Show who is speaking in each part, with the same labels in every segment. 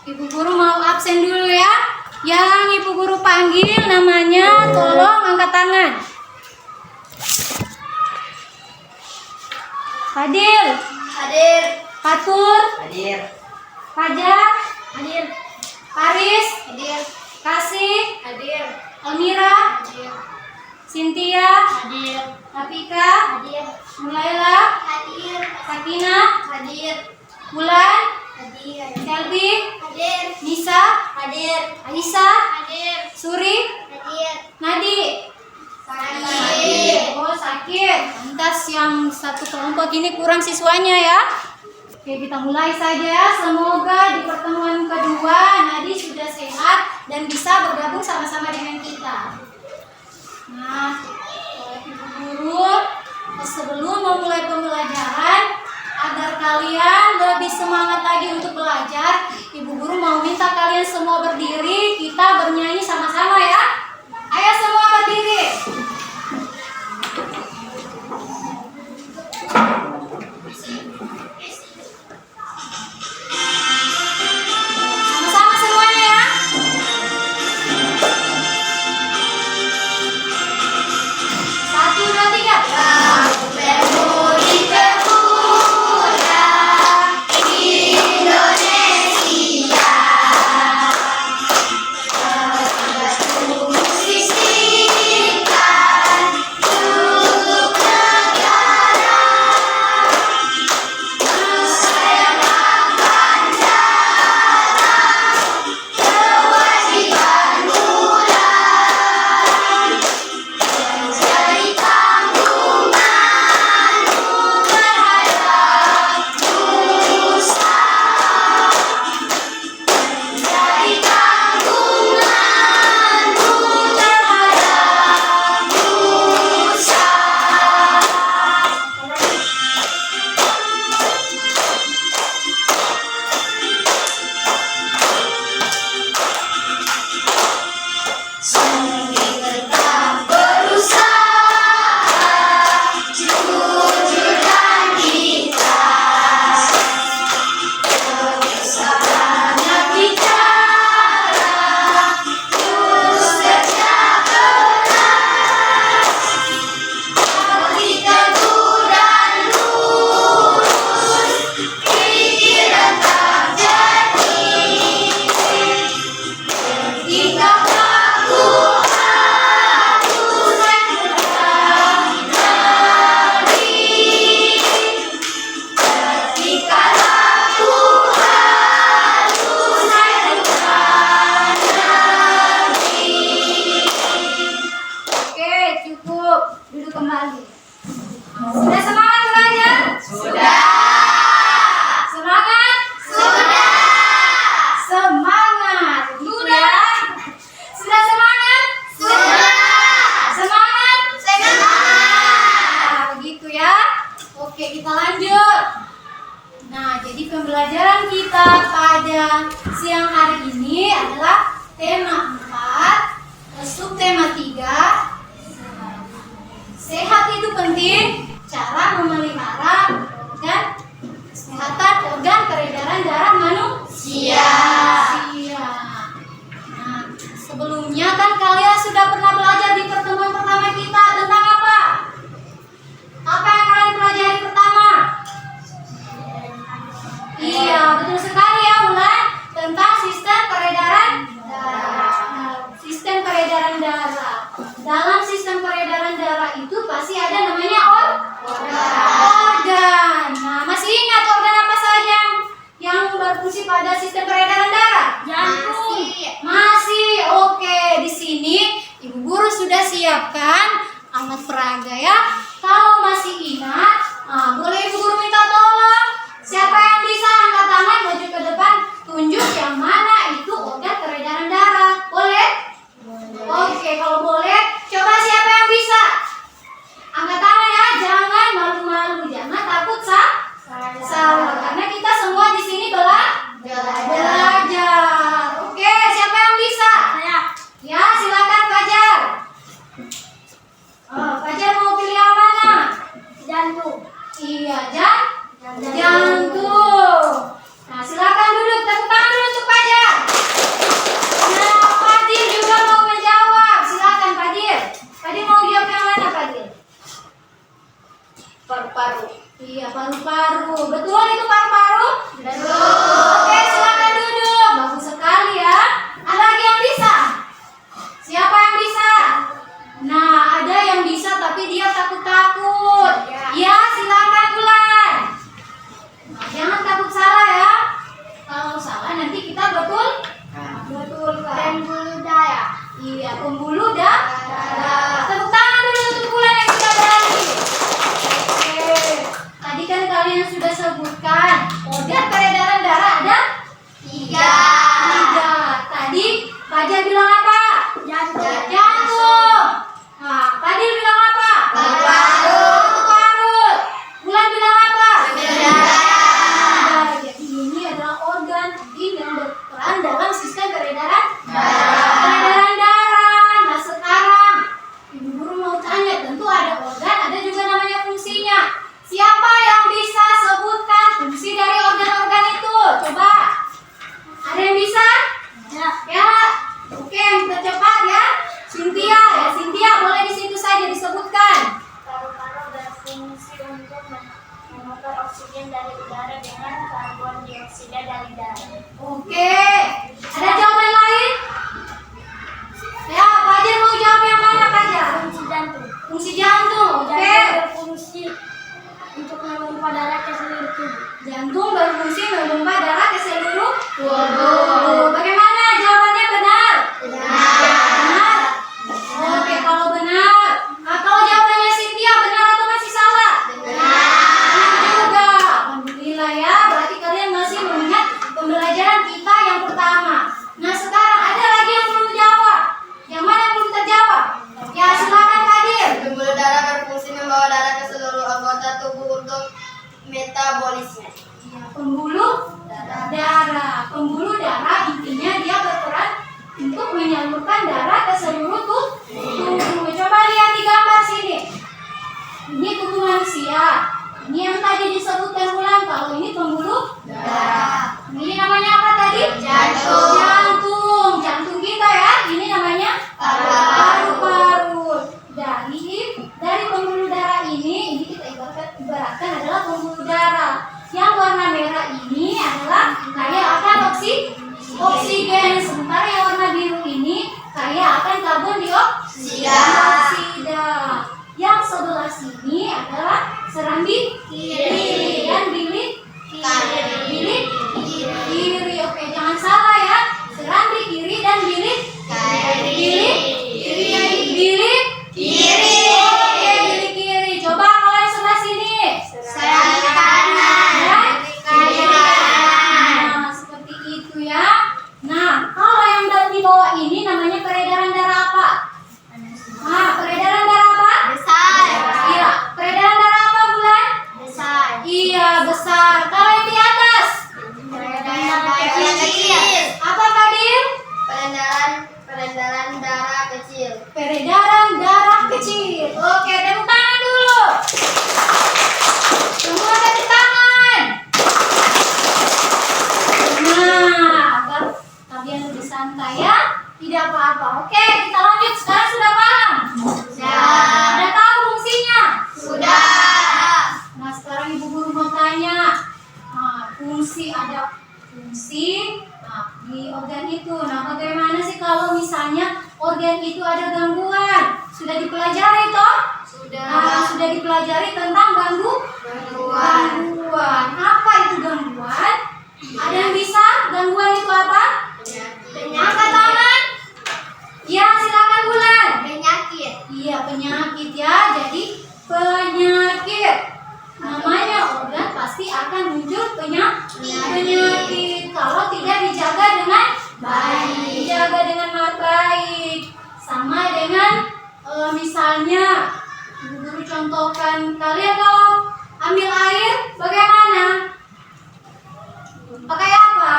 Speaker 1: Ibu guru mau absen dulu ya. Yang ibu guru panggil namanya tolong angkat tangan. Fadil.
Speaker 2: Hadir.
Speaker 1: Fatur.
Speaker 2: Hadir.
Speaker 1: Fajar.
Speaker 2: Hadir.
Speaker 1: Paris.
Speaker 2: Hadir.
Speaker 1: Kasih.
Speaker 2: Hadir.
Speaker 1: Elmira.
Speaker 2: Hadir.
Speaker 1: Cynthia.
Speaker 2: Hadir.
Speaker 1: Apika.
Speaker 2: Hadir.
Speaker 1: Mulaila.
Speaker 2: Hadir.
Speaker 1: Sakinah.
Speaker 2: Hadir.
Speaker 1: Bulan.
Speaker 2: Hadir.
Speaker 1: Selvi.
Speaker 2: Hadir.
Speaker 1: Nisa.
Speaker 2: Hadir.
Speaker 1: Aisyah.
Speaker 2: Hadir.
Speaker 1: Suri.
Speaker 2: Hadir.
Speaker 1: Nadi.
Speaker 2: Hadir.
Speaker 1: Oh, sakit. Lantas yang satu kelompok ini kurang siswanya ya. Oke, kita mulai saja. Semoga di pertemuan kedua Nadi sudah sehat dan bisa bergabung sama-sama dengan kita. Nah, ibu guru, sebelum memulai pembelajaran, agar kalian lebih semangat lagi untuk belajar, ibu guru mau minta kalian semua berdiri, kita bernyanyi sama-sama ya. Ayo semua berdiri. Sama-sama semuanya ya. Satu, dua, tiga.
Speaker 2: Memori pemuda Indonesia. Sisihkan untuk negara. Persayangan jalan. Kewajiban bulan. Menjadi tanggunganmu terhadap nusa. Menjadi tanggunganmu terhadap nusa. Sambil tetap berusaha, jujur dan ikhlas. Kebersamaan bicara, terus kerja keras. Hati teguh dan lurus, pikiran tak jernih. Ketika aku harus menjalani negeri. Ketika aku harus menjalani negeri.
Speaker 1: Oke, cukup. Duduk kembali. Sudah semangat belajar?
Speaker 2: Sudah.
Speaker 1: Semangat?
Speaker 2: Sudah.
Speaker 1: Semangat. Sudah. Sudah semangat?
Speaker 2: Sudah.
Speaker 1: Semangat?
Speaker 2: Semangat.
Speaker 1: Nah, begitu ya. Oke, kita lanjut. Nah, jadi pembelajaran kita pada siang hari ini adalah tema 4, subtema 3. Sehat itu penting, cara memelihara organ kesehatan organ peredaran darah manusia. Nah, sebelumnya kan kalian sudah pernah belajar di pertemuan pertama kita tentang apa? Apa yang kalian pelajari pertama? Iya, betul sekali ya, Bulan. Tentang sistem peredaran darah. Nah, sistem peredaran darah. Dalam sistem peredaran darah itu pasti ada namanya organ. Nah, masih ingat organ apa saja yang berfungsi pada sistem peredaran darah?
Speaker 2: Jantung.
Speaker 1: Masih. Oke, di sini Ibu Guru sudah siapkan alat peraga ya. Kalau masih ingat, boleh Ibu Guru minta tolong. Siapa yang bisa angkat tangan maju ke depan, tunjuk yang mana itu organ peredaran darah. Boleh? Oke, kalau boleh, coba siapa yang bisa? Angkat tangan ya, jangan malu-malu, jangan takut salah. Karena kita semua di sini belajar. Oke, siapa yang bisa? Ya, silakan Fajar. Fajar mau pilih yang mana?
Speaker 2: Jantung.
Speaker 1: Iya, jantung. nanti kita betulkan.
Speaker 2: Pembuluh darah.
Speaker 1: Iya, pembuluh darah. Tepuk tangan dulu untuk Bulan yang sudah berani. Oke. Tadi kan kalian sudah sebutkan organ peredaran darah ada 3. Tadi Fajar bilang apa? Jantung. Nah, Fadil bilang apa? Paru-paru. Bulan bilang apa? Darah. Jadi ini adalah organ yang berperan dalam sistem peredaran darah. Nah, sekarang Ibu Guru mau tanya, tentu ada organ, ada juga namanya fungsinya. Siapa yang bisa sebutkan fungsi dari organ-organ itu? Coba. Ada yang bisa? Ya. Oke, yang tercepat ya. Cynthia boleh di situ saja disebutkan.
Speaker 2: Paru-paru berfungsi untuk menukar oksigen dari udara dengan karbon dioksida dari darah.
Speaker 1: Oke. Ada jawaban lain? Ya, Fajar mau jawab yang mana, Fajar?
Speaker 2: Fungsi jantung.
Speaker 1: Fungsi jantung. Oke.
Speaker 2: Jantung berfungsi untuk memompa darah ke seluruh tubuh.
Speaker 1: Jantung berfungsi memompa darah ke seluruh tubuh. Bagaimana jawabannya, benar? Benar. Oke, kalau benar. Nah, kalau jawabannya Cynthia benar atau masih salah? Benar juga. Alhamdulillah ya. Berarti kalian masih mengingat pembelajaran kita yang pertama. Nah, sekarang ada lagi yang belum jawab. Yang mana yang belum terjawab? Ya, silakan Fadil.
Speaker 2: Pembuluh darah berfungsi membawa darah ke seluruh anggota tubuh untuk metabolisme.
Speaker 1: Pembuluh darah. Pembuluh darah intinya dia berperan untuk menyalurkan darah ke seluruh tubuh. Coba lihat di gambar sini. Ini tubuh manusia. Ini yang tadi disebutkan ulang kalau ini pembuluh darah. Ini namanya apa tadi? Jantung. Jantung kita ya. Ini namanya paru-paru. Dari pembuluh darah ini kita ibaratkan adalah pembuluh darah. Yang warna merah ini adalah kaya akan oksigen, sementara yang warna biru ini kaya akan karbon dioksida. Yang sebelah sini adalah serambi kiri dan bilik kiri. Oke, jangan salah ya. Serambi kiri dan bilik kiri. Oke, bilik kiri. Coba kalau yang sebelah sini.
Speaker 2: Serambi kanan.
Speaker 1: Nah, seperti itu ya. Nah, kalau yang di bawah ini namanya peredaran darah apa? Nah, peredaran darah apa?
Speaker 2: Besar.
Speaker 1: Iya, peredaran darah apa, Bulan?
Speaker 2: Besar.
Speaker 1: Iya, besar. Kalau yang di atas?
Speaker 2: Peredaran darah kecil.
Speaker 1: Apa, Fadil?
Speaker 2: Peredaran darah kecil.
Speaker 1: Peredaran darah kecil. Oke, tepuk tangan dulu. Semua tepuk tangan. Nah, agar kalian lebih santai ya. Tidak apa-apa. Oke, kita lanjut. Sekarang sudah paham? Sudah tahu fungsinya? Nah, sekarang Ibu Guru mau tanya. Nah, ada fungsi di organ itu. Nah, bagaimana sih kalau misalnya organ itu ada gangguan? Sudah dipelajari toh? Nah, sudah dipelajari tentang gangguan. Apa itu gangguan? Ada yang bisa? Gangguan itu apa? Angkat tangan. Ya, silakan Bulan.
Speaker 2: Penyakit.
Speaker 1: Iya, penyakit ya. Jadi penyakit. Namanya organ pasti akan muncul penyakit kalau tidak dijaga dengan baik. Dijaga dengan baik. Sama dengan misalnya Ibu Guru contohkan, kalian kalau ambil air bagaimana? Pakai apa?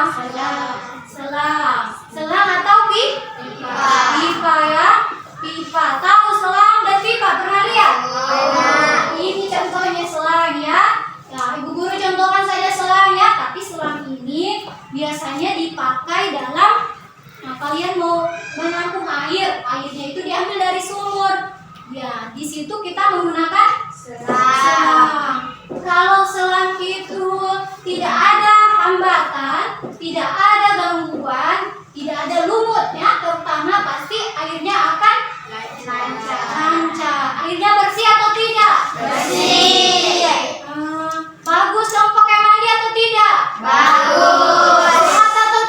Speaker 1: Selang atau pipa ya. Pipa. Tahu selang dan pipa, pernah lihat? Ini contohnya selang ya. Nah, Ibu Guru contohkan saja selang ya. Tapi selang ini biasanya dipakai dalam, nah, kalian mau menampung air. Airnya itu diambil dari sumur. Ya, di situ kita menggunakan selang. Kalau selang itu tidak ada hambatan, tidak ada gangguan, tidak ada lumutnya, terutama pasti airnya akan lancar. Airnya bersih atau tidak? Bersih. Bagus dong pakai mandi atau tidak?
Speaker 2: Bagus.
Speaker 1: Sehat atau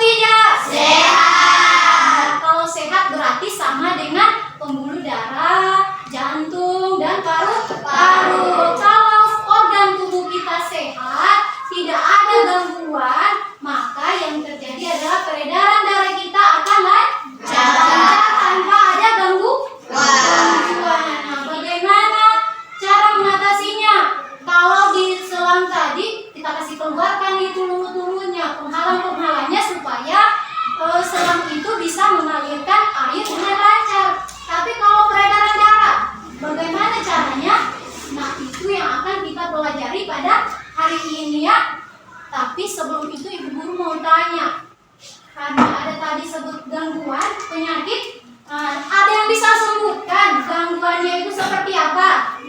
Speaker 1: gangguan penyakit, ada yang bisa sebutkan gangguannya itu seperti apa?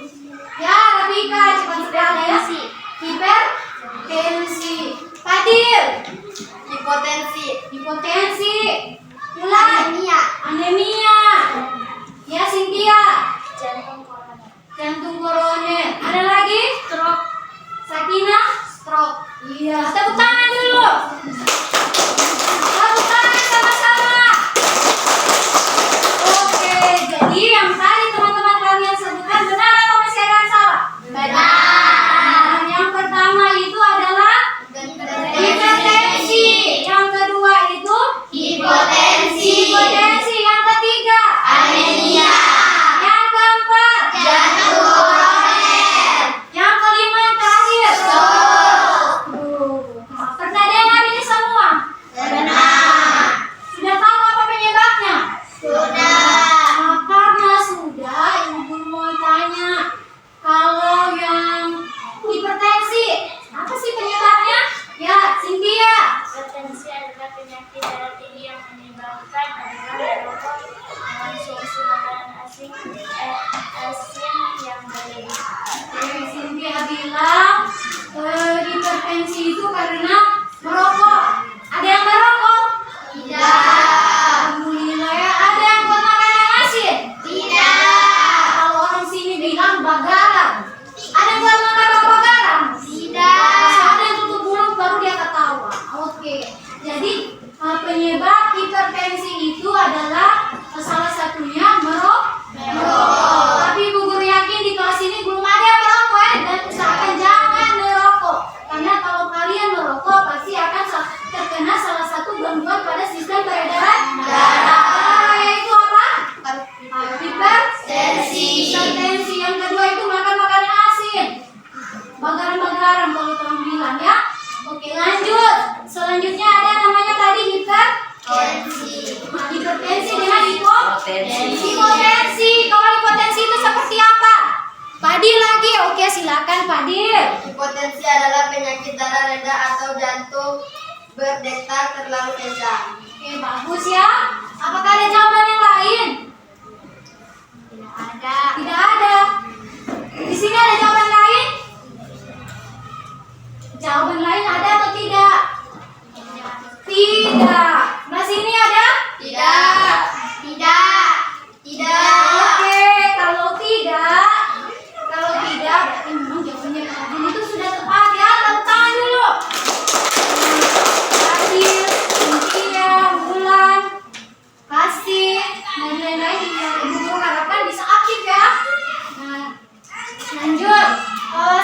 Speaker 1: Ya, Rafika, cepat sekali ya. Hipertensi. Fadil. Hipotensi. Mulai. Anemia. Ya, Cynthia. Jantung koroner. Ada lagi?
Speaker 2: Stroke.
Speaker 1: Sakina? Iya, tepuk tangan dulu. Tepuk tangan sama-sama. Oke, jadi yang tadi teman-teman kalian sebutkan benar atau masih ada yang salah? Benar. Yang pertama itu adalah hipertensi. Yang kedua itu
Speaker 2: Hipotensi.
Speaker 1: Yang ketiga
Speaker 2: Anemia.
Speaker 1: Yang keempat
Speaker 2: Jantung koroner.
Speaker 1: Yang kelima yang terakhir pernah dengar ini semua?
Speaker 2: Benar.
Speaker 1: Sudah tahu apa penyebabnya?
Speaker 2: Sudah.
Speaker 1: Karena sudah, ibu mau tanya, kalau yang hipertensi, apa sih penyebabnya? Ya, Cynthia.
Speaker 2: Hipertensi adalah penyakit darah tinggi yang menyebabkan adalah merokok, mengonsumsi makanan asin yang berlebihan.
Speaker 1: Cynthia bilang hipertensi itu karena merokok. Ada yang merokok?
Speaker 2: Tidak.
Speaker 1: Alhamdulillah ya. Ada yang buat makan yang asin?
Speaker 2: Tidak.
Speaker 1: Kalau orang sini bilang bagaran. Ada yang buat makan bagaran?
Speaker 2: Tidak.
Speaker 1: Ada yang tutup mulut baru dia ketawa. Oke. Jadi penyebab hipertensi itu adalah salah satunya merokok. Tapi ibu guru yakin di kelas ini belum ada yang merokok ya. Dan usahakan jangan merokok. Karena kalau kalian merokok pasti akan terkena salah satu gangguan pada sistem peredaran darah. Yaitu apa? Hipertensi. Yang kedua itu makan makanan asin. Bagaran-bagaran kalau orang bilang ya. Oke, lanjut. Selanjutnya ada namanya tadi hipertensi dengan hipotensi. Kalau hipotensi itu seperti apa? Fadil lagi. Oke, silakan Fadil.
Speaker 3: Hipotensi adalah penyakit darah rendah atau jantung berdetak terlalu kencang.
Speaker 1: Oke, bagus ya. Apakah ada jawaban yang lain? Tidak ada. Di sini ada jawaban lain? Jawaban lain ada atau tidak? Tidak. Nah, sini ada?
Speaker 3: Tidak.
Speaker 1: Oke, kalau tidak berarti memang jawabannya Fadil itu sudah tepat ya. Tepuk tangan dulu. Fadil, Cynthia, Bulan, Kasih, dan lain-lain yang ibu guru harapkan bisa aktif ya. Nah, lanjut.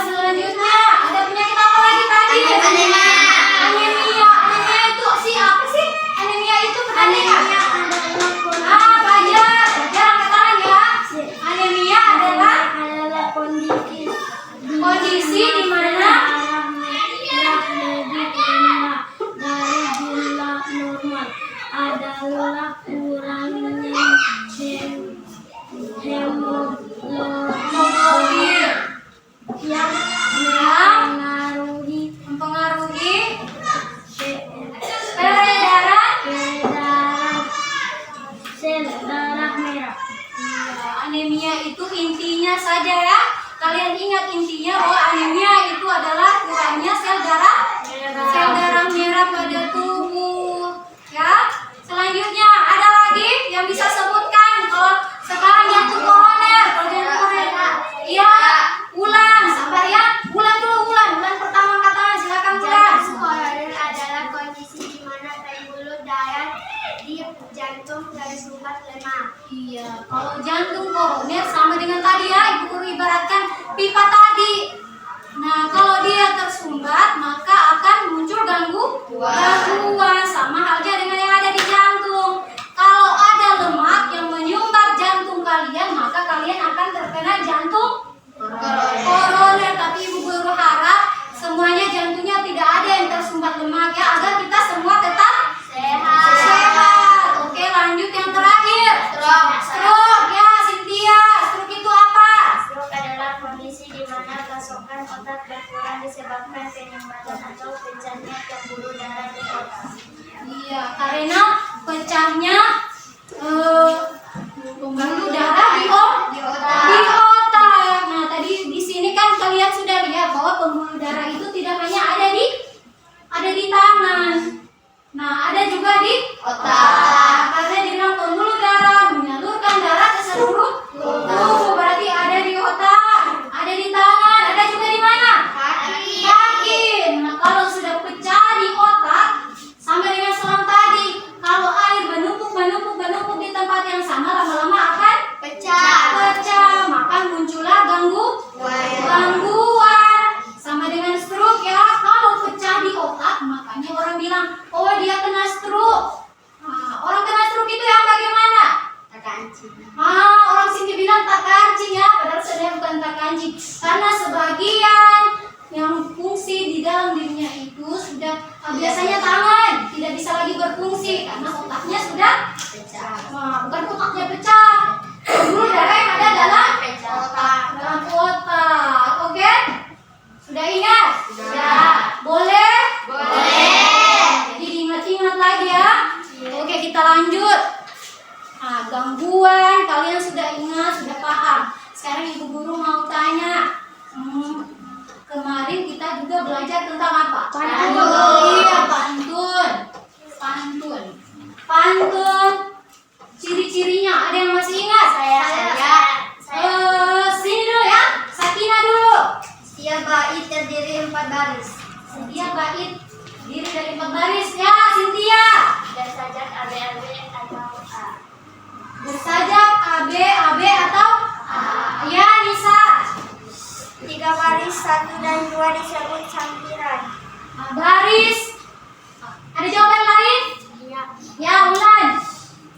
Speaker 1: Selanjutnya ada penyakit apa lagi tadi? Anemia itu apa sih? Anemia itu pertandingan. Belajar angkat tangan ya. Anemia adalah kondisi di mana
Speaker 2: dari jumlah normal adalah kurangnya hemoglobin yang
Speaker 1: mempengaruhi peredaran
Speaker 2: sel darah merah.
Speaker 1: anemia itu intinya saja ya. Kalian ingat intinya bahwa anemia itu adalah kurangnya sel darah merah pada tubuh. Ya. Selanjutnya ada lagi yang bisa sebutkan. Kalau sekarang jantung koroner. Iya. Ulang, sabar ya. Ulang dulu. Ulang pertama kata silakan Bulan.
Speaker 2: Jantung koroner adalah kondisi di mana pembuluh darah di jantung tersumbat lemah.
Speaker 1: Iya, kalau jantung koroner sama dengan tadi ya, ibu guru ibaratkan pipa tadi. Nah, kalau dia tersumbat, maka akan muncul gangguan sama halnya dengan yang ada di jantung. Kalau ada lemak yang menyumbat jantung kalian, maka kalian akan terkena jantung koroner. Tapi ibu guru harap semuanya jantungnya tidak ada yang tersumbat lemak ya, agar kita semua tetap sehat. Oke, lanjut yang terakhir. Stroke ya, Cynthia. Stroke itu apa?
Speaker 2: Stroke adalah kondisi di mana pasokan otak berkurang disebabkan penyumbatan atau pecahnya pembuluh darah di otak.
Speaker 1: Iya, karena pecah pecahnya pembuluh darah di otak. Nah, tadi di sini kan kalian sudah lihat bahwa pembuluh darah itu tidak hanya ada di tangan. Nah, ada juga di otak. Karena dibilang pembuluh darah menyalurkan darah ke seluruh tubuh, berarti ada di otak, ada di tangan, ada juga di mana? Kaki. Nah, kalau sudah pecah di otak, sama dengan selang tadi, kalau air menumpuk di tempat yang sama, lama-lama akan pecah, maka muncullah gangguan. Sama dengan stroke ya, kalau pecah di otak, makanya orang bilang, oh dia kena stroke. Nah, orang kena stroke itu yang bagaimana? Orang sini bilang tak kancing ya, padahal sebenarnya bukan tak kancing, karena sebagian yang fungsi di dalam dirinya itu sudah biasanya tangan tidak bisa lagi berfungsi karena otaknya sudah pecah. Bukan otaknya pecah, pembuluh darah yang ada dalam otak. Oke? Sudah ingat? Sudah. Boleh? Jadi diingat-ingat lagi ya. Oke, kita lanjut. Nah, gangguan kalian sudah ingat, sudah paham. Sekarang ibu guru mau tanya. Kemarin kita juga belajar tentang apa? Iya, pantun. Ciri-cirinya ada yang masih ingat? Saya. Sini dulu ya. Sakina dulu.
Speaker 3: Setiap bait terdiri 4 baris.
Speaker 1: Setiap bait terdiri dari 4 baris ya, Cynthia.
Speaker 2: Bersajak AB atau A.
Speaker 1: Bersajak AB atau A. Ya, Nisa.
Speaker 2: 3 baris 1 dan 2 disebut sampiran.
Speaker 1: Baris. Ada jawaban lain?
Speaker 2: Iya.
Speaker 1: Ya, Ulan.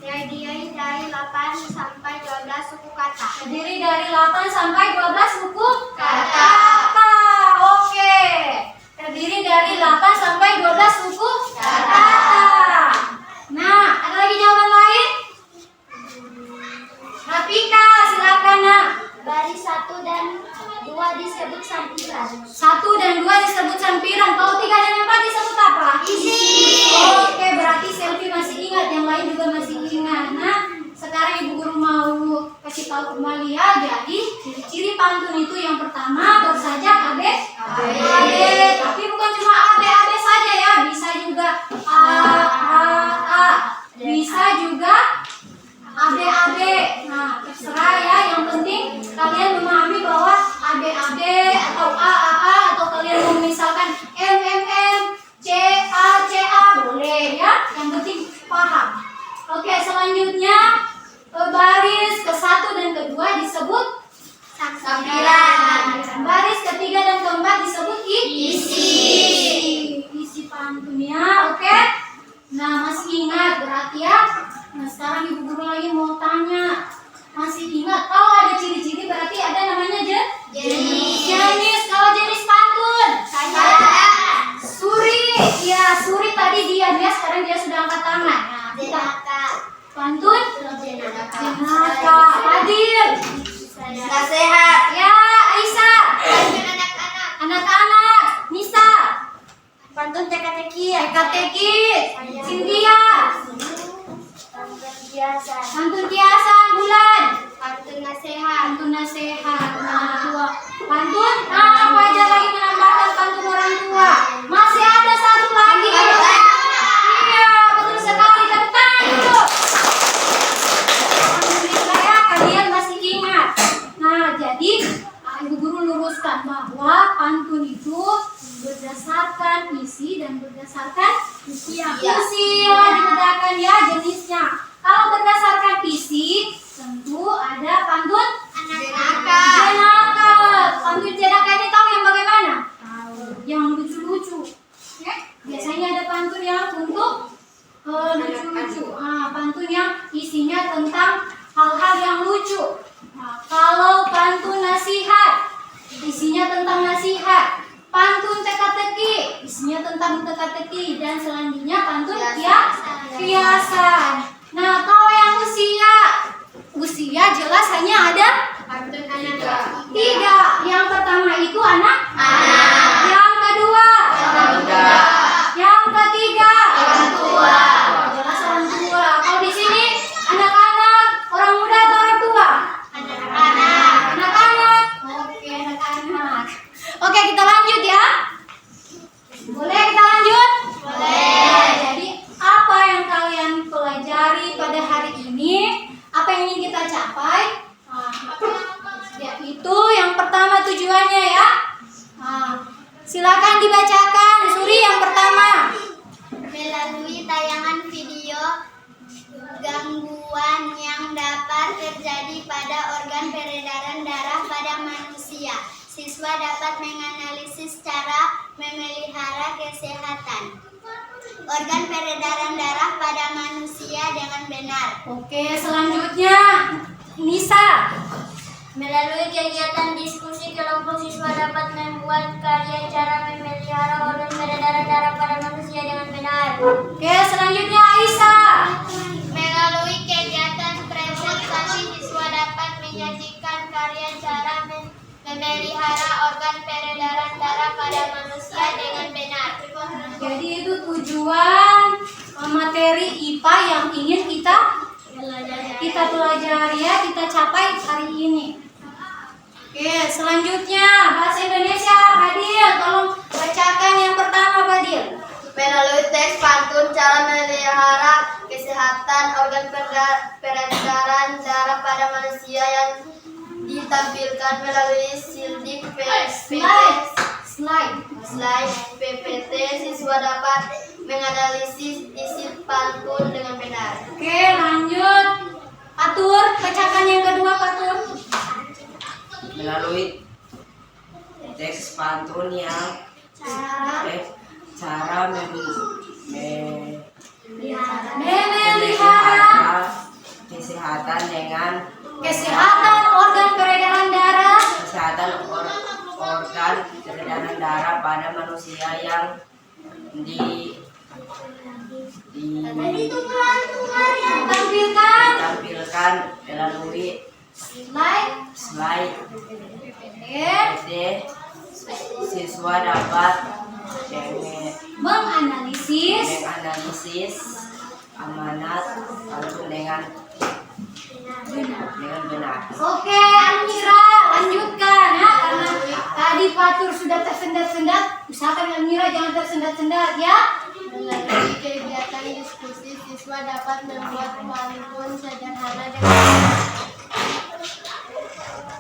Speaker 2: Terdiri dari 8 sampai 12 suku kata.
Speaker 1: Terdiri dari 8 sampai 12 suku kata. Oke. Terdiri dari 8 sampai 12 suku kata. Nah, ada lagi jawaban lain? Rafika, silakan nak.
Speaker 2: Baris 1 dan 2 disebut sampiran.
Speaker 1: 1 dan 2 disebut sampiran. Kalau 3 dan 4 disebut apa?
Speaker 2: Isi.
Speaker 1: Oke, berarti Selvi masih ingat, yang lain juga masih ingat. Nah, sekarang ibu guru mau kasih tahu kembali ya. Jadi ciri-ciri pantun itu yang pertama bersajak AB. Tapi bukan cuma AB saja ya, bisa juga A. Bisa juga AB. Nah, terserah ya. Yang penting kalian memahami bahwa AB atau A atau kalian mau misalkan M, CA boleh ya. Yang penting paham. Oke, selanjutnya baris ke-1 dan ke-2 disebut sampiran. Baris ke-3 dan ke-4 disebut isi pantunnya. Oke. Nah, masih ingat berarti ya. Nah, sekarang ibu guru lagi mau tanya. Masih ingat? Kalau ada ciri-ciri berarti ada namanya jenis. Kalau jenis pantun? Suri. Ya, Suri tadi diam ya. Sekarang dia sudah angkat tangan. Nah, kita pantun jenaka. Adil.
Speaker 3: Nasihat.
Speaker 1: Ya, Aisyah. Anak-anak. Nisa.
Speaker 2: Pantun teka-teki.
Speaker 1: Cynthia. Pantun kiasan. Bulan.
Speaker 2: Pantun nasihat.
Speaker 1: Nah, pantun. Nah, apa aja lagi menambahkan pantun orang tua? Masih ada satu lagi. Iya, betul sekali. Tepuk tangan dulu. Alhamdulillah ya, kalian masih ingat. Nah, jadi ibu guru luruskan bahwa pantun itu berdasarkan isi dan berdasarkan usia dibedakan ya jenisnya. Kalau berdasarkan isi, tentu ada pantun jenaka. Pantun jenaka ini tahu yang bagaimana? Yang lucu-lucu. Biasanya ada pantun yang untuk lucu-lucu. Pantun yang isinya tentang hal-hal yang lucu. Nah, kalau pantun nasihat, isinya tentang nasihat. Pantun teka-teki, isinya tentang teka-teki. Dan selanjutnya pantun kiasan. Nah, kalau yang usia jelas hanya ada
Speaker 3: Pantun anak
Speaker 1: 3. Yang pertama itu anak. Yang kedua yang ketiga
Speaker 3: orang tua.
Speaker 1: jelas orang tua. pada hari ini, apa yang ingin kita capai? Yaitu yang pertama tujuannya ya. Silakan dibacakan, Suri yang pertama.
Speaker 2: Melalui tayangan video, gangguan yang dapat terjadi pada organ peredaran darah pada manusia. Siswa dapat menganalisis cara memelihara kesehatan organ peredaran darah pada manusia dengan benar.
Speaker 1: Oke, selanjutnya Nisa.
Speaker 2: Melalui kegiatan diskusi, kelompok siswa dapat membuat karya cara memelihara organ peredaran darah pada manusia dengan benar.
Speaker 1: Oke, selanjutnya Aisyah.
Speaker 2: Melalui kegiatan presentasi, siswa dapat menyajikan karya cara memelihara organ peredaran darah pada manusia dengan benar.
Speaker 1: Jadi itu tujuan materi IPA yang ingin kita pelajari ya, kita capai hari ini. Oke, selanjutnya bahasa Indonesia, Fadil, tolong bacakan yang pertama, Fadil.
Speaker 3: Melalui teks pantun cara memelihara kesehatan organ peredaran darah pada manusia yang ditampilkan melalui slide PPT, siswa dapat menganalisis isi pantun dengan benar.
Speaker 1: Oke, lanjut. Atur, bacakan yang kedua, Atur.
Speaker 4: Melalui teks pantun yang cara
Speaker 1: memelihara kesehatan organ peredaran darah
Speaker 4: pada manusia yang ditampilkan melalui slide PPT, siswa dapat menganalisis amanat pantun dengan benar.
Speaker 1: Oke, Almira, lanjutkan ya, karena tadi Fatur sudah tersendat-sendat, usahakan Almira jangan tersendat-sendat ya.
Speaker 2: Melalui kegiatan diskusi, siswa dapat membuat pantun sederhana dengan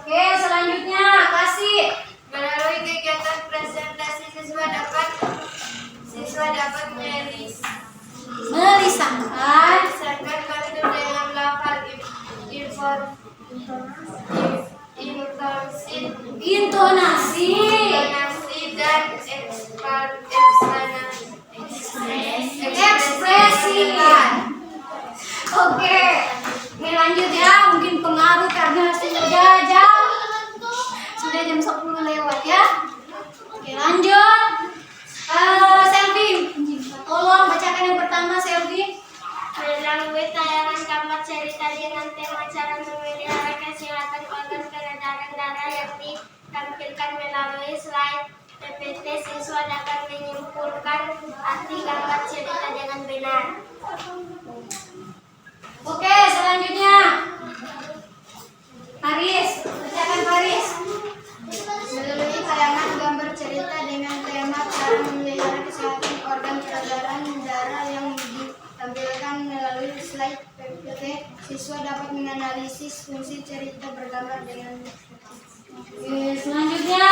Speaker 1: Oke, selanjutnya kasih.
Speaker 2: melalui kegiatan presentasi, siswa dapat
Speaker 1: Melisahkan
Speaker 2: pantun dengan lafal
Speaker 1: intonasi
Speaker 2: dan
Speaker 1: ekspresi. Oke, lanjut ya. Mungkin pengaruh karena sudah jam 10 lewat ya. Oke, lanjut. Selvi, tolong bacakan yang pertama, Selvi.
Speaker 2: melalui tayangan gambar cerita dengan tema cara memelihara kesehatan organ peredaran darah yang ditampilkan melalui slide PPT, siswa dapat menyimpulkan arti gambar cerita dengan benar.
Speaker 1: Oke, selanjutnya Faris, bacakan Faris.
Speaker 2: Melalui tayangan gambar cerita dengan tema cara memelihara kesehatan organ peredaran darah yang ditampilkan melalui slide PPT, siswa dapat menganalisis fungsi cerita bergambar dengan
Speaker 1: Oke, selanjutnya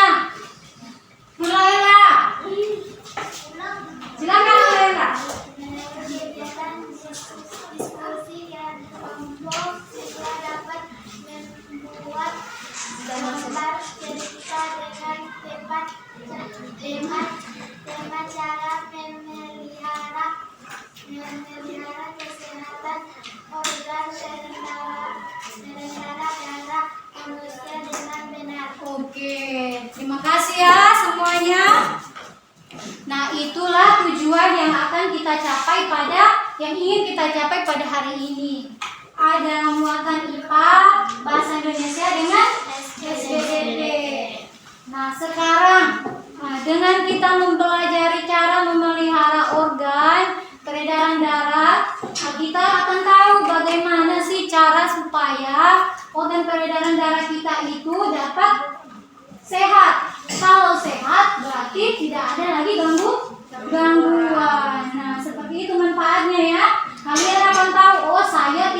Speaker 1: Nuraila. Silakan Nuraila.
Speaker 2: diskusi dan kelompok, siswa dapat membuat gambar cerita dengan tema cara memelihara kesehatan organ peredaran darah manusia dengan benar.
Speaker 1: Oke, terima kasih ya semuanya. Nah, itulah tujuan yang akan kita capai yang ingin kita capai pada hari ini. Ada muatan IPA, bahasa Indonesia dengan SBDP. Nah, sekarang dengan kita mempelajari cara memelihara organ peredaran darah, kita akan tahu bagaimana sih cara supaya organ peredaran darah kita itu dapat sehat. Kalau sehat berarti tidak ada lagi gangguan. Nah, seperti itu manfaatnya ya. Kalian akan tahu, oh saya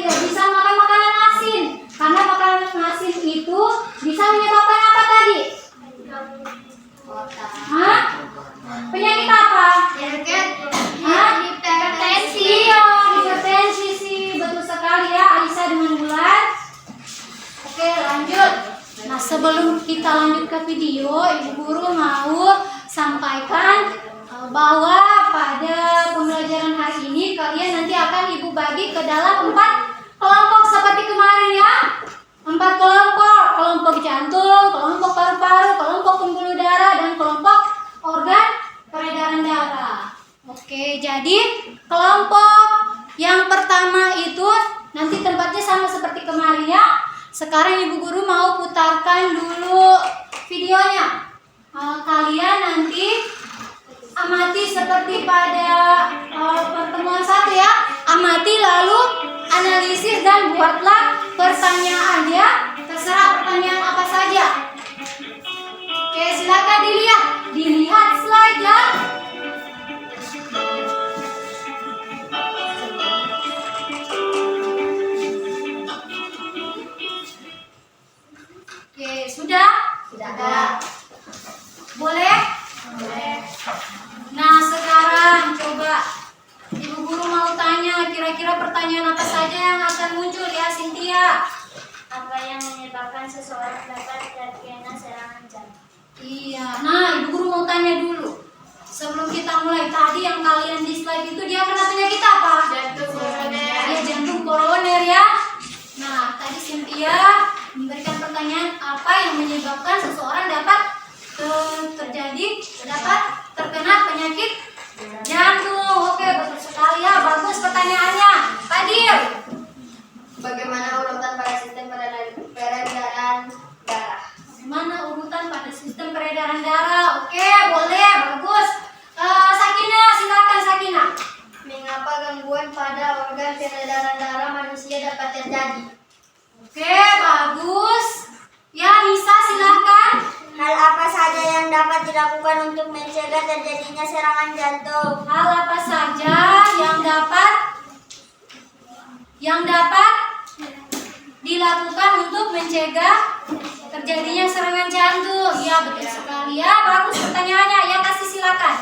Speaker 1: ke video, Ibu Guru mau sampaikan bahwa pada pembelajaran hari ini kalian nanti akan Ibu bagi ke dalam 4 kelompok seperti kemarin ya. 4 kelompok, kelompok jantung, kelompok paru-paru, kelompok pembuluh darah, dan kelompok organ peredaran darah. Oke, jadi kelompok yang pertama itu nanti tempatnya sama seperti kemarin ya. Sekarang Ibu Guru mau putarkan dulu videonya. Kalian nanti amati seperti pada pertemuan 1 ya. Amati lalu analisis dan buatlah pertanyaan ya. Terserah pertanyaan apa saja. Oke, silakan dilihat. Dilihat slide ya. Oke, sudah?
Speaker 3: Sudah.
Speaker 1: Boleh?
Speaker 3: Boleh.
Speaker 1: Nah, sekarang coba Ibu Guru mau tanya kira-kira pertanyaan apa saja yang akan muncul ya, Cynthia?
Speaker 2: Apa yang menyebabkan seseorang dapat terkena serangan jantung?
Speaker 1: Iya, nah Ibu Guru mau tanya dulu. Sebelum kita mulai, tadi yang kalian di slide itu dia kena penyakit apa?
Speaker 3: Jantung koroner.
Speaker 1: Ya, jantung koroner ya. Nah, tadi Cynthia memberikan pertanyaan apa yang menyebabkan seseorang dapat terkena penyakit jantung. Oke, betul sekali ya. Bagus pertanyaannya. Fadil.
Speaker 3: Bagaimana urutan pada sistem peredaran darah?
Speaker 1: Bagaimana urutan pada sistem peredaran darah? Oke, boleh, bagus. Sakina, silakan Sakina.
Speaker 3: Mengapa gangguan pada organ peredaran darah manusia dapat terjadi?
Speaker 1: Oke, bagus. Ya, Nisa silakan.
Speaker 2: Hal apa saja yang dapat dilakukan untuk mencegah terjadinya serangan jantung?
Speaker 1: Hal apa saja yang dapat dilakukan untuk mencegah terjadinya serangan jantung? Ya, betul sekali ya. Bagus pertanyaannya. Ya, kasih silakan.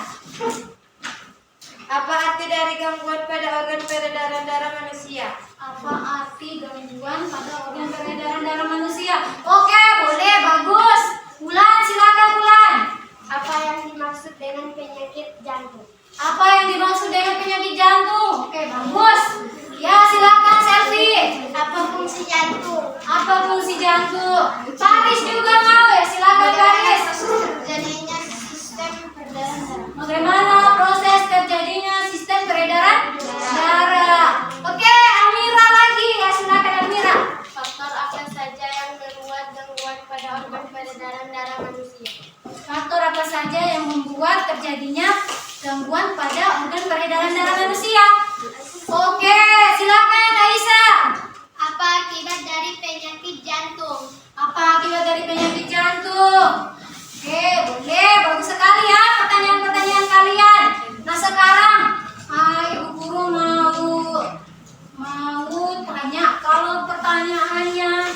Speaker 3: Apa arti dari gangguan pada organ peredaran darah manusia?
Speaker 1: Apa arti gangguan pada organ peredaran darah manusia? Oke, boleh, bagus. Ulan, silakan Ulan.
Speaker 2: Apa yang dimaksud dengan penyakit jantung?
Speaker 1: Apa yang dimaksud dengan penyakit jantung? Oke, bagus. Ya, silakan Selvi.
Speaker 2: Apa fungsi jantung?
Speaker 1: Apa fungsi jantung? Paris juga mau ya, silakan Paris.
Speaker 2: Terjadinya sistem peredaran darah.
Speaker 1: Bagaimana proses terjadinya sistem peredaran darah? Oke, Almira lagi ya, silakan Almira.
Speaker 2: Faktor apa saja yang membuat gangguan pada organ peredaran darah manusia?
Speaker 1: Faktor apa saja yang membuat terjadinya gangguan pada organ peredaran darah manusia? Oke, silakan Aisyah.
Speaker 2: Apa akibat dari penyakit jantung?
Speaker 1: Apa akibat dari penyakit jantung? Oke, boleh, bagus sekali ya pertanyaan-pertanyaan kalian. Nah, sekarang Ibu Guru mau tanya, kalau pertanyaannya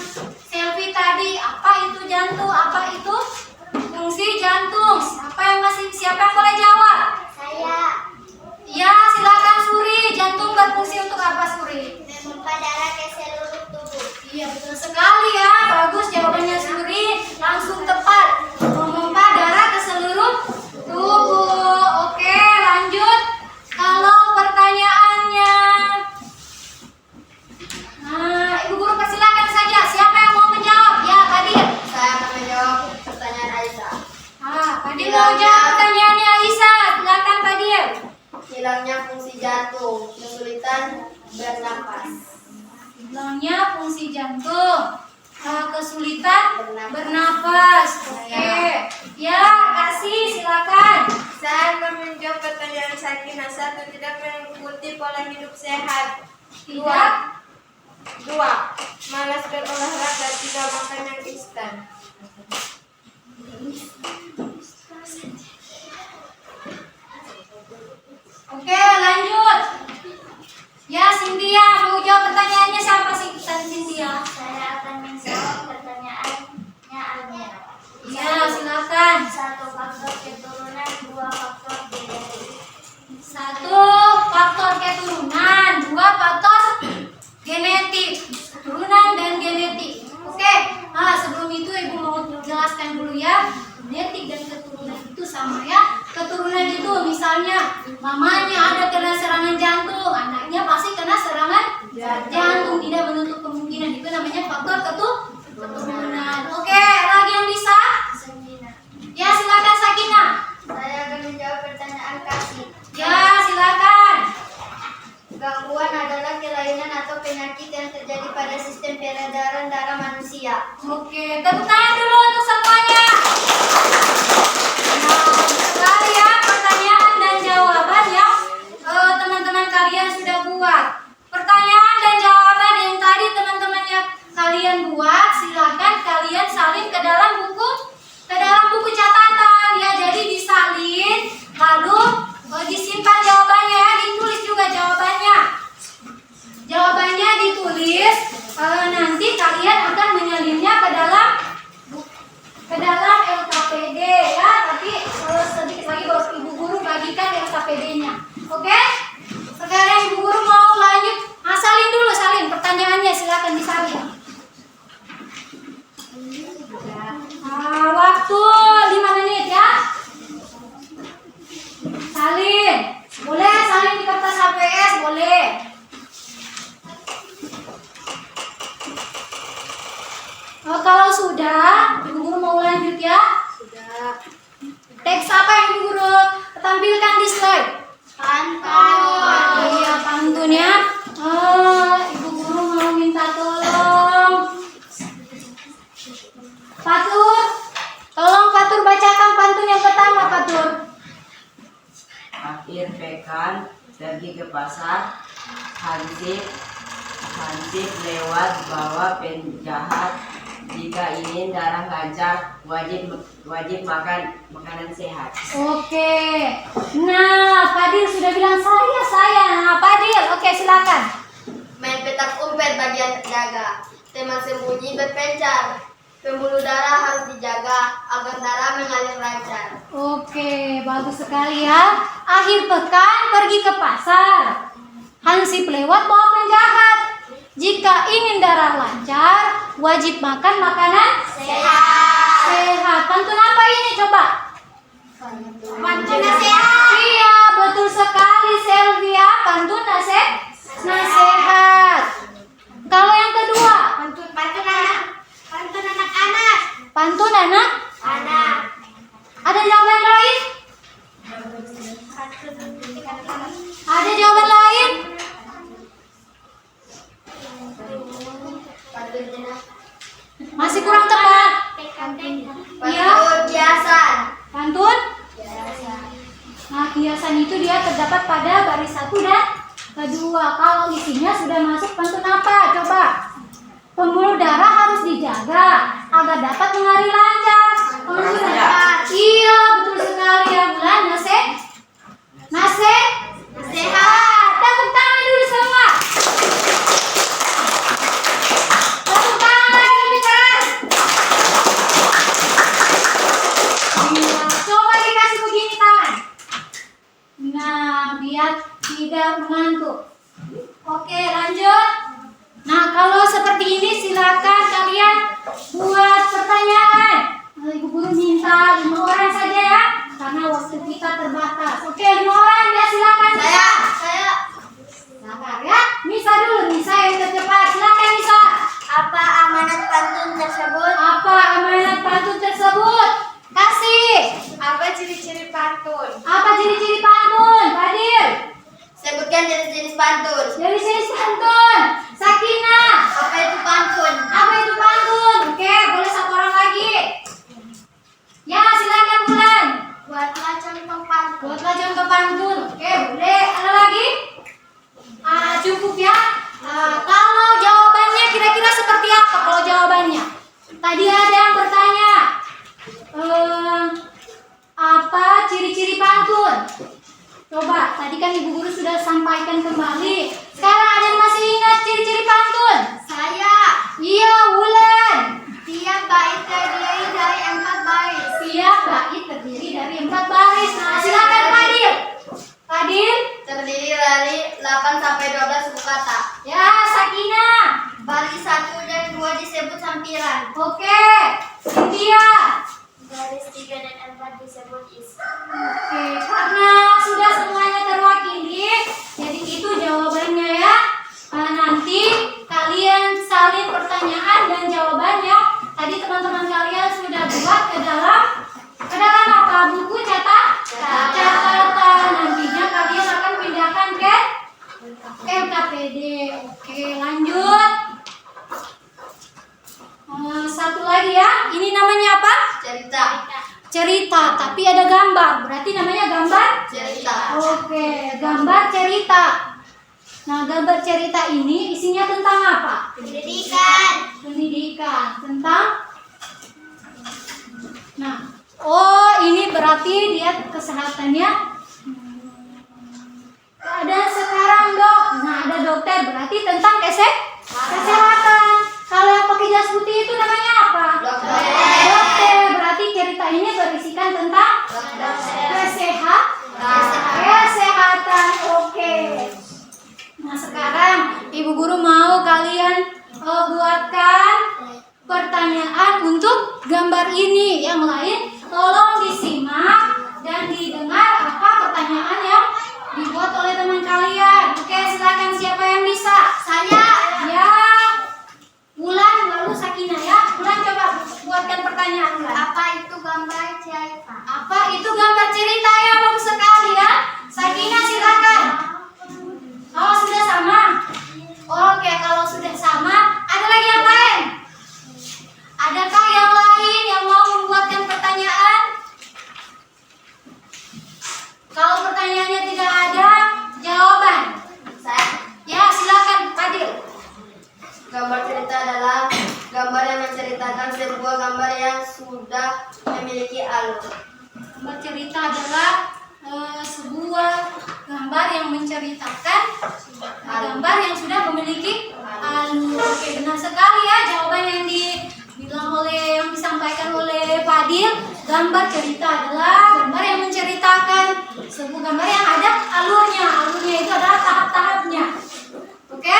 Speaker 1: Selvi tadi, apa itu jantung? Apa itu fungsi jantung? Siapa yang boleh jawab?
Speaker 2: Saya.
Speaker 1: Ya, silakan Suri. Jantung berfungsi untuk apa, Suri?
Speaker 2: Memompa darah ke seluruh tubuh.
Speaker 1: Iya, betul sekali ya. Bagus jawabannya Suri. Langsung tepat. Memompa darah ke seluruh tubuh. Oke, lanjut. Kalau pertanyaannya, nah, Ibu Guru persilakan saja. Siapa yang mau menjawab? Ya, Fadil.
Speaker 3: Saya akan menjawab pertanyaan Aisyah.
Speaker 1: Fadil mau jawab pertanyaannya Aisyah. Silakan Fadil.
Speaker 3: Hilangnya fungsi jantung, kesulitan bernapas.
Speaker 1: Hilangnya fungsi jantung, kesulitan bernapas. Oke. Ya, kasih silakan.
Speaker 3: Saya akan menjawab pertanyaan Sakina. 1. Tidak mengikuti pola hidup sehat.
Speaker 1: Tidak.
Speaker 3: 2. Malas berolahraga, tidak makan yang instan.
Speaker 1: Oke, lanjut. Ya, Cynthia mau jawab pertanyaannya siapa sih Cynthia?
Speaker 2: Saya akan menjawab pertanyaannya Almira.
Speaker 1: Ya, silakan.
Speaker 2: 1. Faktor keturunan. 2. Faktor genetik.
Speaker 1: 1. Faktor keturunan. 2. Faktor genetik. Keturunan dan genetik. Oke. Nah, sebelum itu Ibu mau jelaskan dulu ya. Jantung tidak menutup kemungkinan, itu namanya faktor keturunan. Oke, lagi yang bisa? Ya, silakan Sakinah.
Speaker 3: Saya akan menjawab pertanyaan kasih.
Speaker 1: Ya, silakan.
Speaker 3: Gangguan adalah kelainan atau penyakit yang terjadi pada sistem peredaran darah manusia.
Speaker 1: Oke, tepuk tangan dulu untuk semuanya. Nah, sekali ya pertanyaan dan jawaban yang teman-teman kalian sudah buat. Pertanyaan dan jawaban yang tadi teman-temannya kalian buat, silakan kalian salin ke dalam buku catatan ya. Jadi disalin, lalu disimpan jawabannya ya, ditulis juga jawabannya. Jawabannya ditulis, nanti kalian akan menyalinnya ke dalam LKPD ya. Tapi sedikit lagi baru ibu guru bagikan LKPD-nya. Oke? Sekarang ibu guru mau lanjut. Salin dulu, salin pertanyaannya, silakan disalin. Waktu 5 menit ya. Salin. Boleh salin di kertas HPS, boleh. Kalau sudah, ibu guru mau lanjut ya.
Speaker 3: Sudah.
Speaker 1: Teks apa yang ibu guru tampilkan di slide?
Speaker 3: Pantun.
Speaker 1: Iya, pantun ya. Ibu guru mau minta tolong. Tolong Fatur bacakan pantun yang pertama, Fatur.
Speaker 4: Akhir pekan pergi ke pasar, hansip lewat bawa penjahat. Jika ingin darah lancar, wajib makan makanan sehat.
Speaker 1: Oke. Nah, Fadil sudah bilang saya. Nah, Fadil, oke silakan.
Speaker 3: Main petak umpet bagian jaga. Teman sembunyi berpencar. Pembuluh darah harus dijaga agar darah mengalir lancar.
Speaker 1: Oke, bagus sekali ya. Akhir pekan pergi ke pasar. Hansip lewat bawa penjahat. Jika ingin darah lancar, wajib makan makanan sehat. Pantun apa ini coba?
Speaker 3: Pantun nasihat.
Speaker 1: Iya, betul sekali Selvia. Pantun nasihat. Kalau yang kedua,
Speaker 2: Pantun anak-anak.
Speaker 1: pantun anak.
Speaker 2: Anak.
Speaker 1: Ada jawaban lain? Ada jawaban lain?
Speaker 3: Pantun jenah.
Speaker 1: Masih kurang tepat. Iya.
Speaker 3: Pantun biasan.
Speaker 1: Pantun?
Speaker 3: Biasan.
Speaker 1: Nah, kiasan itu dia terdapat pada baris 1 dan kedua. Kalau isinya sudah masuk pantun apa? Coba. Pembuluh darah harus dijaga agar dapat mengalir lancar. Pembuluh darah. Iya, betul sekali ya Bulan. Nasihat. Tepuk tangan dulu semua. Tepuk tangan lagi lebih keras. Iya, coba dikasih begini tangan. Nah, biar tidak mengantuk. Oke, lanjut. Nah, kalau seperti ini silakan kalian buat pertanyaan. Ibu guru minta 5 orang saja ya, karena waktu kita terbatas. Oke, 5 orang ya, silakan.
Speaker 3: Saya.
Speaker 1: Sabar ya. Nisa dulu, Nisa yang tercepat. Silakan Nisa.
Speaker 2: Apa amanat pantun tersebut?
Speaker 1: Apa amanat pantun tersebut? Kasih.
Speaker 2: Apa ciri-ciri pantun?
Speaker 1: Apa ciri-ciri pantun? Fadil.
Speaker 3: Sebutkan jenis-jenis pantun.
Speaker 1: Dari sini pantun. Sakinah.
Speaker 3: Apa itu pantun?
Speaker 1: Apa itu pantun? Oke, boleh satu orang lagi. Ya, silakan Bulan.
Speaker 2: Buatlah contoh pantun.
Speaker 1: Buatlah contoh pantun. Oke, boleh. Ada lagi? Cukup ya. oke, lanjut. Satu lagi ya. Ini namanya apa?
Speaker 3: Cerita.
Speaker 1: Cerita, tapi ada gambar. Berarti namanya gambar?
Speaker 3: Cerita.
Speaker 1: Oke, gambar cerita. Nah, gambar cerita ini isinya tentang apa?
Speaker 2: Pendidikan.
Speaker 1: Pendidikan. Tentang? Nah, oh ini berarti dia kesehatannya. Keadaan sekarang dok. Nah, ada dokter berarti tentang kesehatan. Kalau yang pakai jas putih itu namanya apa?
Speaker 3: Dokter.
Speaker 1: Dokter. Berarti cerita ini berisikan tentang kesehatan. Oke. Nah, sekarang Ibu Guru mau kalian buatkan pertanyaan untuk gambar ini. Yang lain tolong disimak dan didengar apa pertanyaan yang dibuat oleh teman kalian. Oke, silakan siapa yang bisa?
Speaker 2: Saya.
Speaker 1: Ya. Ulan lalu Sakinah ya. Ulan coba buatkan pertanyaan Ulan.
Speaker 2: Apa itu gambar cerita?
Speaker 1: Apa itu gambar cerita ya? Bagus sekali ya. Sakinah silakan. Oh, sudah sama. Oke, kalau sudah sama, ada lagi yang lain? Adakah yang lain yang mau membuatkan pertanyaan? Kalau pertanyaannya tidak ada, jawaban.
Speaker 3: Saya.
Speaker 1: Ya, silakan Fadil.
Speaker 3: Gambar cerita adalah gambar yang menceritakan sebuah gambar yang sudah memiliki alur.
Speaker 1: Gambar cerita adalah sebuah gambar yang menceritakan gambar yang sudah memiliki alur. Oke, benar sekali ya jawaban yang yang disampaikan oleh Fadil. Gambar cerita adalah gambar yang menceritakan sebuah gambar yang ada alurnya. Alurnya itu adalah tahap-tahapnya. Oke?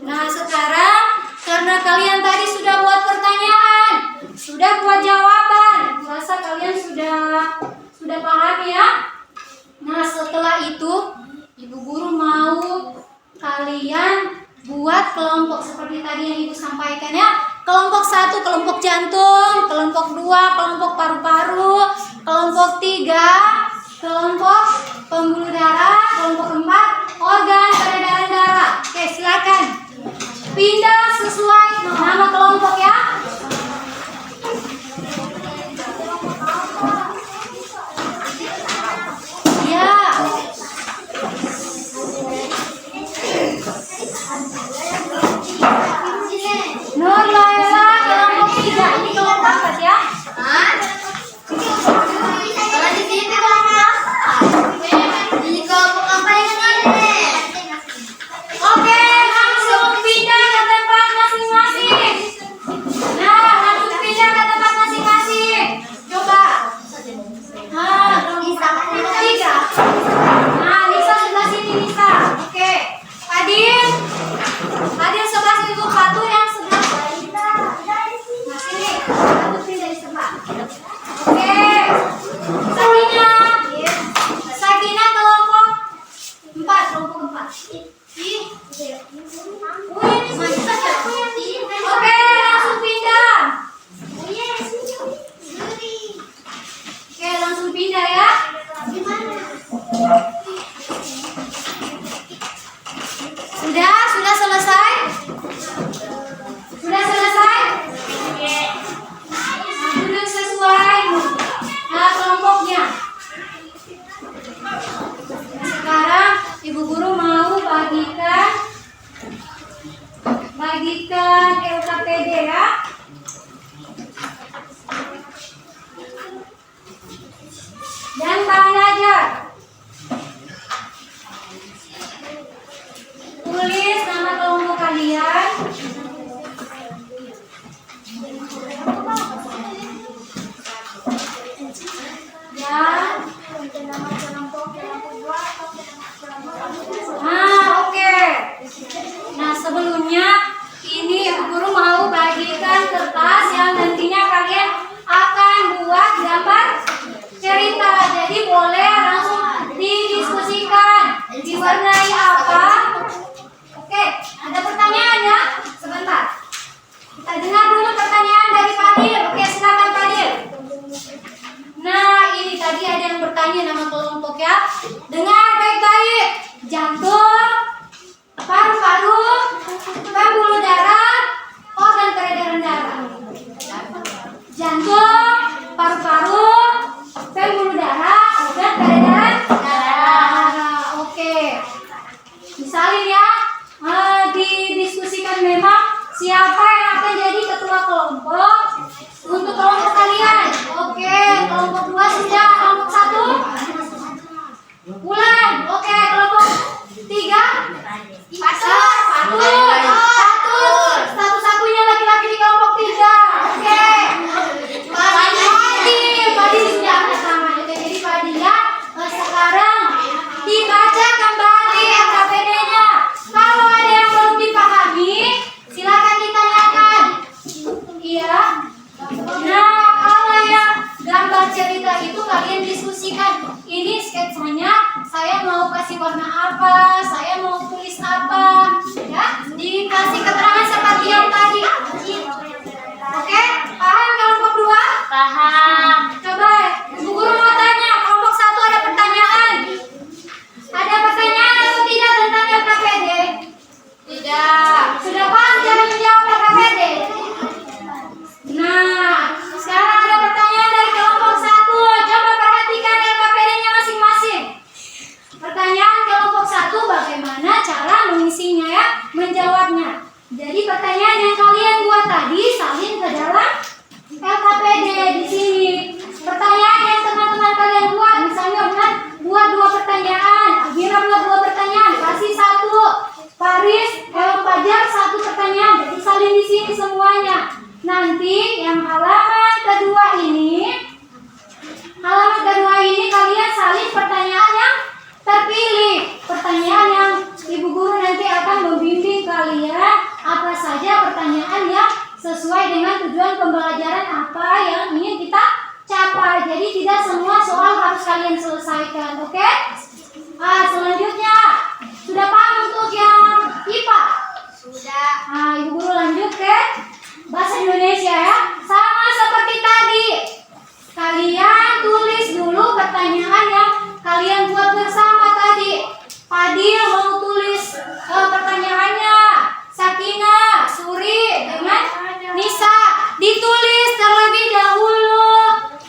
Speaker 1: Nah, sekarang karena kalian tadi sudah buat pertanyaan, sudah buat jawaban, rasa kalian sudah paham ya? Nah, setelah itu Ibu Guru mau kalian buat kelompok seperti tadi yang Ibu sampaikan ya. Kelompok 1, kelompok jantung, kelompok 2, kelompok paru-paru, kelompok 3, kelompok pembuluh darah, kelompok 4, organ peredaran darah. Oke, silakan. Pindah sesuai nama kelompok ya. Ya. Nur Laila kelompok 3. Ini kelompok apa ya?
Speaker 2: Kalau di sini kelompok apa? Di kelompok apa ini?
Speaker 1: Oke, langsung pindah ke tempat masing-masing. Nah, langsung pindah ke tempat masing-masing. Coba. Nah, kelompok 3. Nah, Nisa sebelah sini Nisa. Oke. Fadil sebelah situ, Fatu yang sebelah sini. Nah, sini. Fatu pindah di sebelah. Oke. Sakinah kelompok 4, kelompok 4. Oke, langsung pindah. Oke, langsung pindah ya. Sudah selesai? Sudah selesai? Nah, duduk sesuai kelompoknya. Sekarang Ibu Guru mau bagikan LKPD ya. Dan bahan ajar. Tulis nama kelompok kalian. Oke. Nah, sebelumnya ini Ibu Guru mau bagikan kertas yang nantinya kalian akan buat gambar cerita. Jadi boleh langsung didiskusikan. Diwarnai apa? Oke, ada pertanyaan ya? Sebentar. Kita dengar dulu pertanyaan dari Fadil. Oke, silakan Fadil. Nah, ini tadi ada yang bertanya nama kelompok ya. Dengar baik-baik. Jantung, paru-paru, Siapa yang akan jadi ketua kelompok untuk kelompok kalian? Oke, kelompok 2 sudah, kelompok 1? Bulan. Oke, kelompok 3? Patur. Satu-satunya laki-laki di kelompok 3. Oke. Padi sudah bersama. Oke, jadi Padi ya. Sekarang dibaca kembali LKPD-nya. Kalau ada yang belum dipahami, silakan ditanyakan. Iya. Nah, kalau yang gambar cerita itu kalian diskusikan. Ini sketsanya, saya mau kasih warna apa, saya mau tulis apa, ya. Dikasih keterangan seperti yang tadi. Oke, paham kelompok 2?
Speaker 2: Paham.
Speaker 1: Coba, Bu Guru mau tanya, kelompok 1 ada pertanyaan? Ada pertanyaan atau tidak tentang LKPD? Tidak. Sudah paham cara menjawab LKPD? Nah, sekarang ada pertanyaan dari kelompok 1. Coba perhatikan LKPD-nya masing-masing. Pertanyaan kelompok 1, bagaimana cara mengisinya ya, menjawabnya. Jadi pertanyaan yang kalian buat tadi salin ke dalam LKPD di sini. Pertanyaan yang teman-teman kalian buat, misalnya Unan buat 2 pertanyaan, Agira buat 2 pertanyaan, kasih 1. Paris, Fajar 1 pertanyaan, jadi salin di sini semuanya. Nanti yang halaman kedua ini kalian salin pertanyaan yang terpilih. Pertanyaan yang Ibu Guru nanti akan membimbing kalian apa saja pertanyaan yang sesuai dengan tujuan pembelajaran apa yang ingin kita capai. Jadi tidak semua soal harus kalian selesaikan, oke? Selanjutnya sudah paham untuk yang IPA?
Speaker 2: Sudah.
Speaker 1: Ibu Guru lanjut ke bahasa Indonesia ya. Sama seperti tadi. Kalian tulis dulu pertanyaan yang kalian buat bersama tadi. Fadil mau tulis pertanyaannya. Sakina, Suri, dengan Nisa. Ditulis terlebih dahulu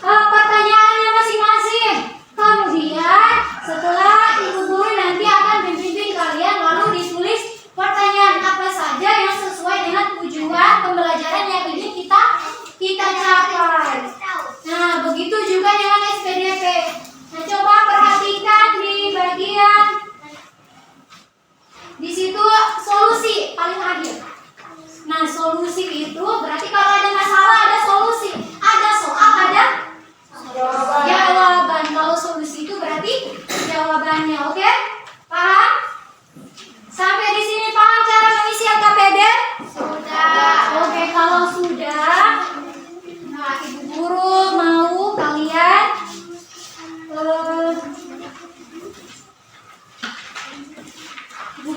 Speaker 1: pertanyaannya masing-masing. Kemudian setelah Ibu Guru nanti akan membimbing kalian lalu ditulis pertanyaan apa saja yang sesuai dengan tujuan pembelajaran yang ingin kita capai. Nah, begitu juga dengan SPDP. Nah, coba perhatikan di bagian di situ solusi paling akhir. Nah, solusi itu berarti kalau ada masalah ada solusi, ada soal, ada jawaban. Kalau solusi itu berarti jawabannya, oke? Paham? Sampai di sini paham cara mengisi LKPD?
Speaker 2: Sudah.
Speaker 1: Oke, kalau sudah, nah Ibu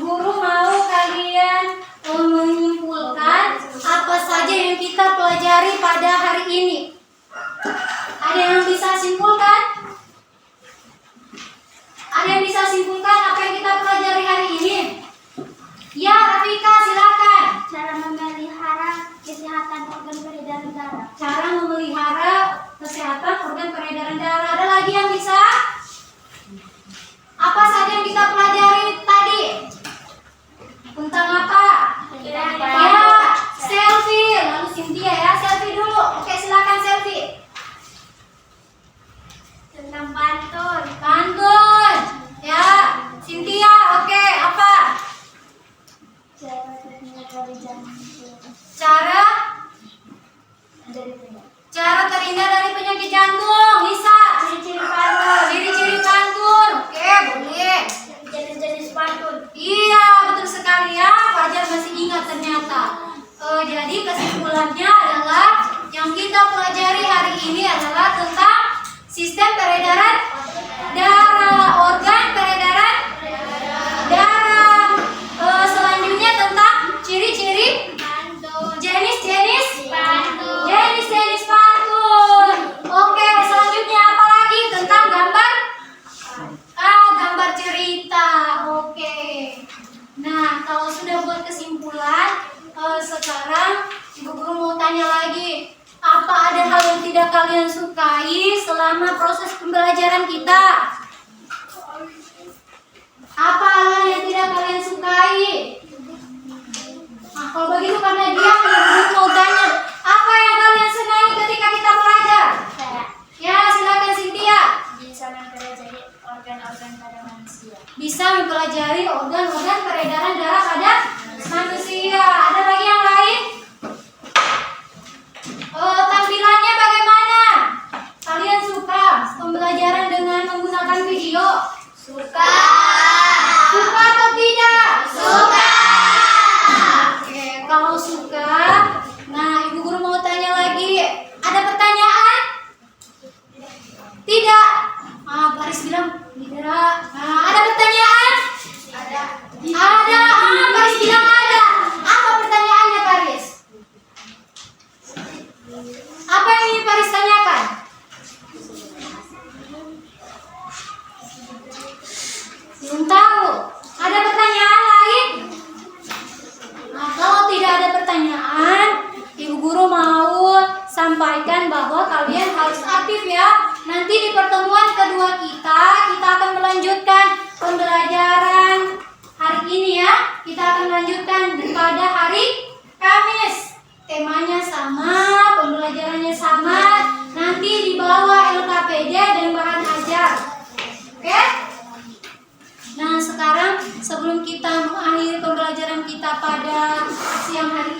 Speaker 1: Guru mau kalian menyimpulkan apa saja yang kita pelajari pada hari ini. Ada yang bisa simpulkan? Ada yang bisa simpulkan apa yang kita pelajari hari ini? Ya, Rafika, silakan.
Speaker 2: Cara memelihara kesehatan organ peredaran darah.
Speaker 1: Cara memelihara kesehatan organ peredaran darah. Ada lagi yang bisa? Apa saja yang kita pelajari tadi? Tentang apa? Ya, selfie. Lalu Cynthia ya, selfie dulu. Oke, silakan selfie.
Speaker 2: Tentang pantun.
Speaker 1: Pantun. Ya, Cynthia. Oke, apa? Cara terhindar dari penyakit jantung. Lisa,
Speaker 2: Ciri-ciri pantun.
Speaker 1: ciri-ciri pantun. Oke, boleh.
Speaker 2: Jenis-jenis pantun.
Speaker 1: Iya, betul sekali ya. Fajar masih ingat ternyata. Jadi kesimpulannya adalah yang kita pelajari hari ini adalah tentang sistem peredaran darah, organ peredaran darah. Selanjutnya tentang ciri-ciri
Speaker 2: Pantun.
Speaker 1: jenis-jenis
Speaker 2: Pantun.
Speaker 1: jenis-jenis pantun. Oke, selanjutnya apa lagi tentang gambar? Gambar cerita. Oke. Nah, kalau sudah buat kesimpulan, sekarang Ibu Guru mau tanya lagi. Apa ada hal yang tidak kalian sukai selama proses pembelajaran kita? Apa hal yang tidak kalian sukai? Nah, kalau begitu karena dia suka. Nah, Ibu Guru mau tanya lagi. Ada pertanyaan? Tidak. Baris bilang tidak. Ada pertanyaan?
Speaker 3: Ada.
Speaker 1: Ada. Baris bilang ada. Apa pertanyaannya, Baris? Apa yang ingin Baris tanyakan? Belum tahu. Ada pertanyaan lain? Nah, kalau tidak ada pertanyaan, Ibu Guru mau sampaikan bahwa kalian harus aktif ya. Nanti di pertemuan kedua kita akan melanjutkan pembelajaran hari ini ya. Kita akan lanjutkan pada hari Kamis. Temanya sama, pembelajarannya sama. Nanti dibawa LKPD dan bahan ajar. Oke? Nah, sekarang sebelum kita mengakhiri pembelajaran kita pada siang hari